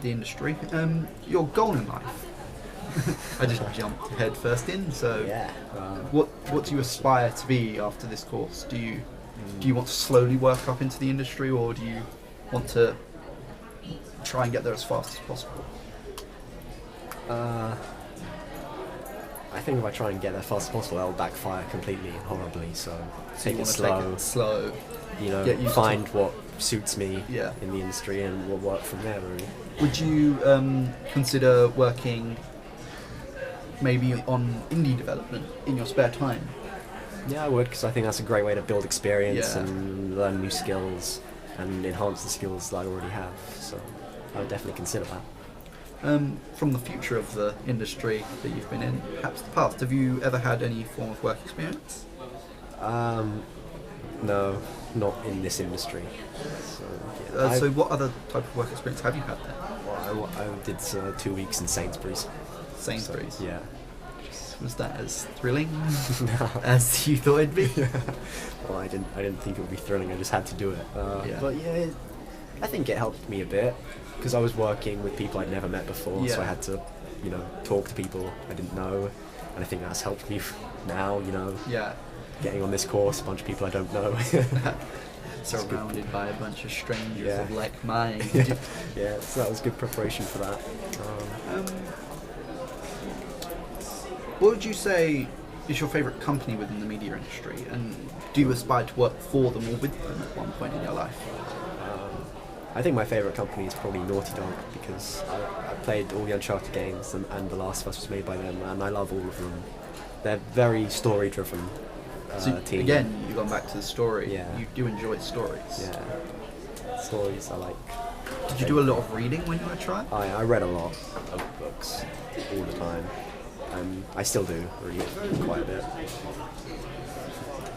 the industry. Your goal in life. I just jumped head first in. So, Yeah. what do you aspire to be after this course? Do you want to slowly work up into the industry, or do you want to try and get there as fast as possible? I think if I try and get there fast as possible, that'll backfire completely and horribly. So take you it wanna slow. Take it slow. You know, Get used find to- what suits me Yeah. in the industry, and we'll work from there. Really. Would you consider working maybe on indie development in your spare time? Yeah, I would, because I think that's a great way to build experience Yeah. and learn new skills and enhance the skills that I already have. So I would definitely consider that. From the future of the industry that you've been in, perhaps the past, have you ever had any form of work experience? No, not in this industry. So, So what other type of work experience have you had then? I did 2 weeks in Sainsbury's. Sainsbury's. So, yeah. Was that as thrilling No. as you thought it'd be? Well, I didn't think it would be thrilling. I just had to do it. Yeah. But yeah, I think it helped me a bit because I was working with people I'd never met before, so Yeah. I had to, talk to people I didn't know, and I think that's helped me now. Yeah. Getting on this course, a bunch of people I don't know. Surrounded by a bunch of strangers Yeah. of like mind. Yeah, so that was good preparation for that. What would you say is your favourite company within the media industry, and do you aspire to work for them or with them at one point in your life? I think my favourite company is probably Naughty Dog because I played all the Uncharted games and The Last of Us was made by them, and I love all of them. They're very story-driven So team. again, you've gone back to the story. Yeah. You do enjoy stories. Yeah, stories I like. Did you do a lot of reading when you were trying? I read a lot of books all the time. I still do read quite a bit.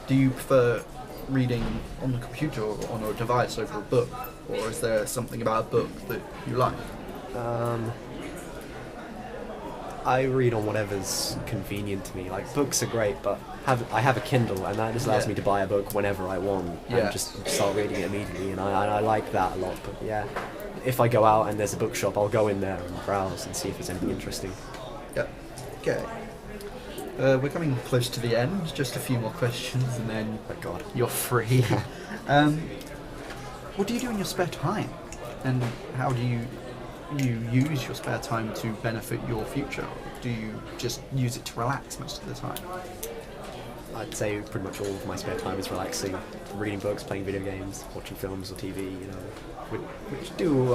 Do you prefer reading on the computer or on a device over a book, or is there something about a book that you like? I read on whatever's convenient to me. Like books are great, but I have a Kindle, and that just allows Yeah. me to buy a book whenever I want Yeah. and just start reading it immediately. And I like that a lot. But yeah, if I go out and there's a bookshop, I'll go in there and browse and see if there's anything interesting. Yep. Okay. We're coming close to the end. Just a few more questions, and then Oh God. you're free. What do you do in your spare time, and how do you use your spare time to benefit your future? Do you just use it to relax most of the time? I'd say pretty much all of my spare time is relaxing, reading books, playing video games, watching films or TV. Which do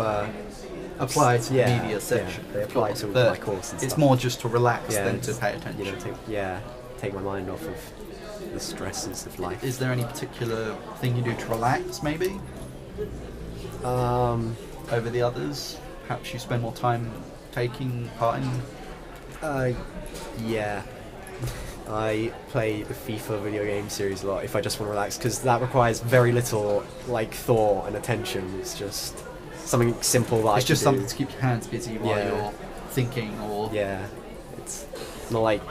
Apply to yeah, the media section. Yeah, they apply to But my course and it's stuff. more just to relax Yeah, than to it's, pay attention. take my mind off of the stresses of life. Is there any particular thing you do to relax, maybe, over the others? Perhaps you spend more time taking part in. Yeah. I play the FIFA video game series a lot if I just want to relax, because that requires very little thought and attention. It's just something simple that I It's just can do. something to keep your hands busy while Yeah. you're thinking, or Yeah, it's not like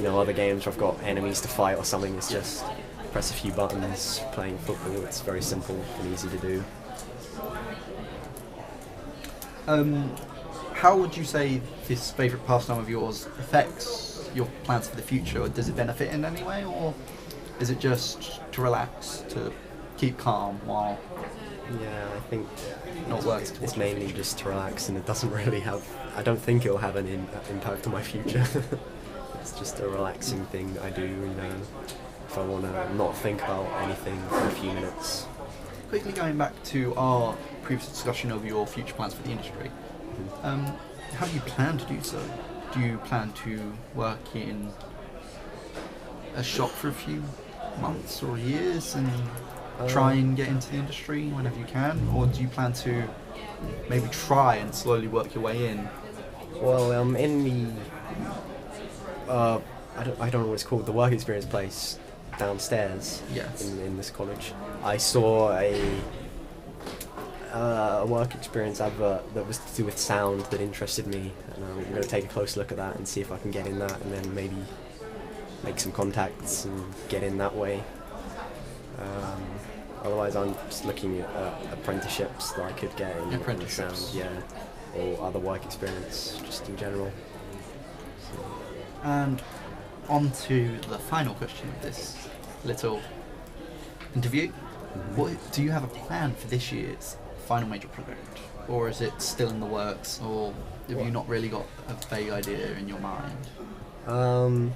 other games where I've got enemies to fight or something. It's just press a few buttons, playing football. It's very simple and easy to do. How would you say this favourite pastime of yours affects your plans for the future? Or does it benefit in any way, or is it just to relax, to keep calm while Yeah, I think not working it's towards mainly your future? just to relax, and it doesn't really have. I don't think it'll have any impact on my future. It's just a relaxing thing that I do. If I want to not think about anything for a few minutes. Quickly going back to our previous discussion of your future plans for the industry, how do you plan to do so? Do you plan to work in a shop for a few months or years and try and get into the industry whenever you can, or do you plan to maybe try and slowly work your way in? Well, in the I don't know what it's called, the work experience place downstairs. Yes. In this college, I saw a work experience advert that was to do with sound that interested me, and I'm going to take a close look at that and see if I can get in that, and then maybe make some contacts and get in that way. Otherwise, I'm just looking at apprenticeships that I could get in sound. Apprenticeships. Yeah. or other work experience, just in general. And on to the final question of this little interview. What do you have a plan for this year's final major project, or is it still in the works, or have you not really got a vague idea in your mind?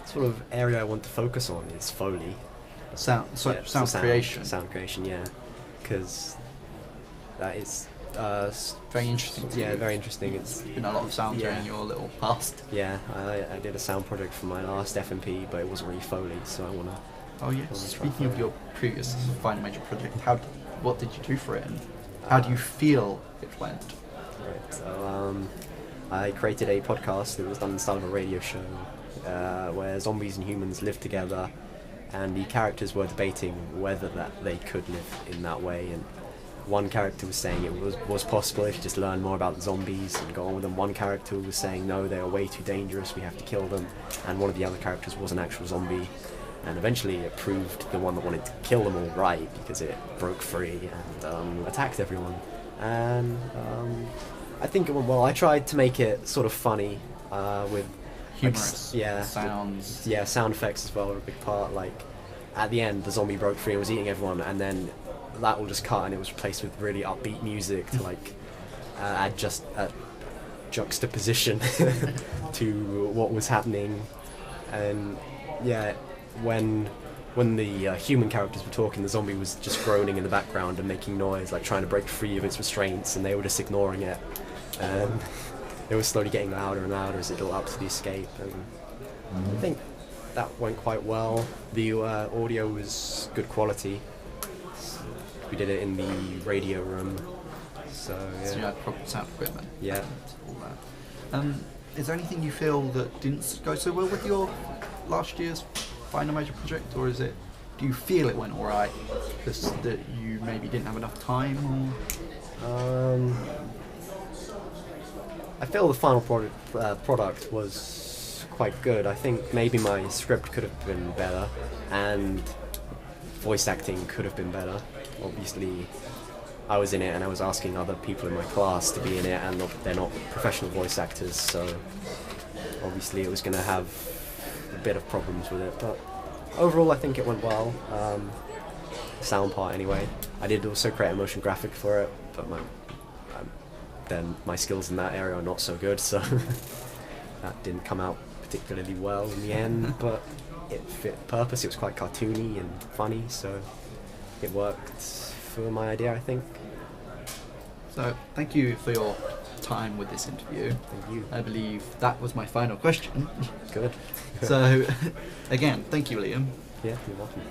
Sort of area I want to focus on is Foley. Sound creation. Sound creation, yeah, because that is Very interesting. To yeah, you. very interesting. It's Been a lot of sound during your little past. yeah. I did a sound project for my last FMP, but it wasn't really Foley, so I wanna. Oh yes. Speaking of your previous final major project, what did you do for it, and how do you feel it went? Right, so I created a podcast that was done in the style of a radio show, where zombies and humans live together, and the characters were debating whether that they could live in that way. And one character was saying it was possible if you just learn more about the zombies and go on with them. One character was saying no, they are way too dangerous, we have to kill them. And one of the other characters was an actual zombie. And eventually it proved the one that wanted to kill them all right, because it broke free and attacked everyone. And I think it went well. I tried to make it sort of funny with Humorous. yeah, Sounds. yeah, sound effects as well are a big part. Like at the end, the zombie broke free and was eating everyone, and then that will just cut and it was replaced with really upbeat music to like add just a juxtaposition to what was happening. And yeah, when the human characters were talking, the zombie was just groaning in the background and making noise, like trying to break free of its restraints, and they were just ignoring it. And it was slowly getting louder and louder as it got up to the escape. And I think that went quite well. The audio was good quality. We did it in the radio room, so yeah. So you had proper sound equipment. Yeah. And all that. Is there anything you feel that didn't go so well with your last year's final major project, or do you feel it went alright, just that you maybe didn't have enough time, or? I feel the final product was quite good. I think maybe my script could have been better, and voice acting could have been better. Obviously, I was in it and I was asking other people in my class to be in it, and they're not professional voice actors, so obviously it was going to have a bit of problems with it. But overall, I think it went well. Sound part, anyway. I did also create a motion graphic for it, but my skills in that area are not so good, so that didn't come out particularly well in the end. But it fit the purpose. It was quite cartoony and funny, so it worked for my idea, I think. So, thank you for your time with this interview. Thank you. I believe that was my final question. Good. So, again, thank you, Liam. Yeah, you're welcome.